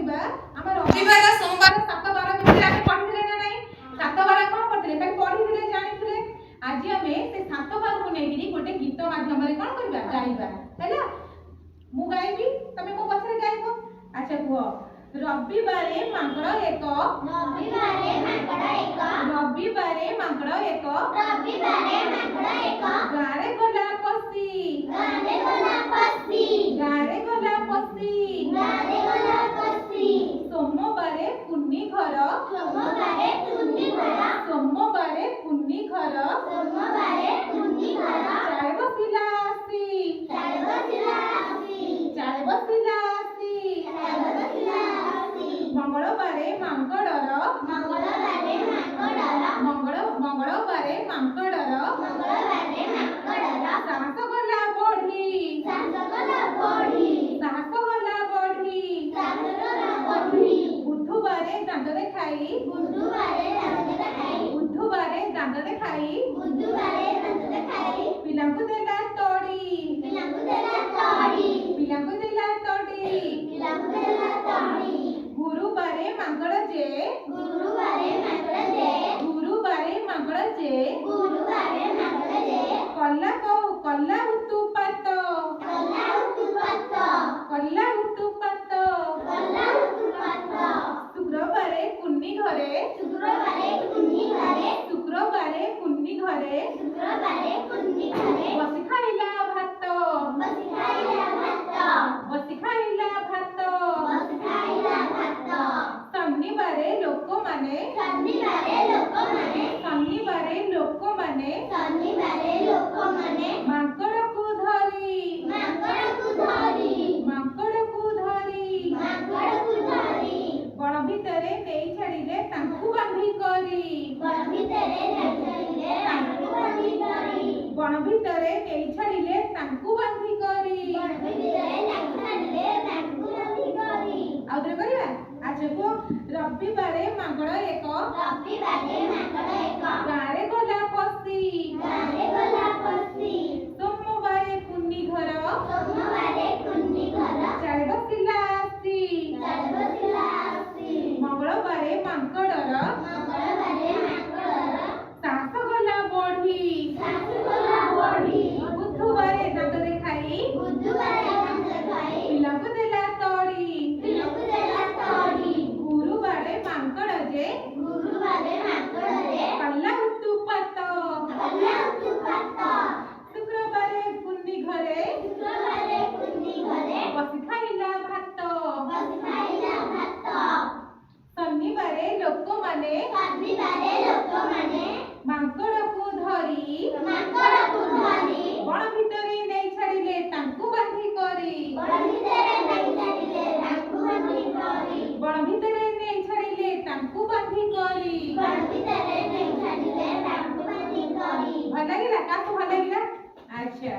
କରିବା ଆମ ରବିବାର सोमवार 7 12 ଭିତରେ ଆମେ ପଢିଥିଲେ ନା नाही 7 12 कोन पढिଥିଲେ खाली पढिଥିଲେ जानिଥିଲେ आज हमें से 7 12 को नेगिरी गोटे गीत माध्यम रे कोन करबा गाइबा हैला मु गाइबी तमे मो पछरे गाइबो अच्छा कुहो रविवारे मांकड़ एक रविवारे मांकड़ एक गारे गला पसी सोमवारे कुन्नी घर चाय बसिला आसी मंगलवारे मांकड़र मंगलवारे मांकड़र साहस गला बढ़ी बुधवारे दांत देखाई पिलांकु देला तोड़ी गुरुवारे मांकड़ जे कल्ला उत्तुपात शुक्रवारे कुन्नी घरे बसी खाइला भात शनिवारे लोक माने मांकड़ को धरी बण भितरे नेई छाड़िले तांकु बांधी करी आउरे करिया अच्छा को रविवारे मांकड़ एक गारे गला पसी सोमवारे कुन्नी घर चाय बसिला आसी मंगलवारे मांकड़र साहस गला बढ़ी बुधवारे दांत देखाई पिलांकु देला तोड़ी गुरुवारे मांकड़ जे कल्ला उत्तुपात शुक्रवारे कुन्नी घरे बसी खाइला भात शनिवारे लोक माने मांकड़ को धरी बण भितरे नेई छाड़िले तांकु बांधी करी भल लगिला का भल लगिला अच्छा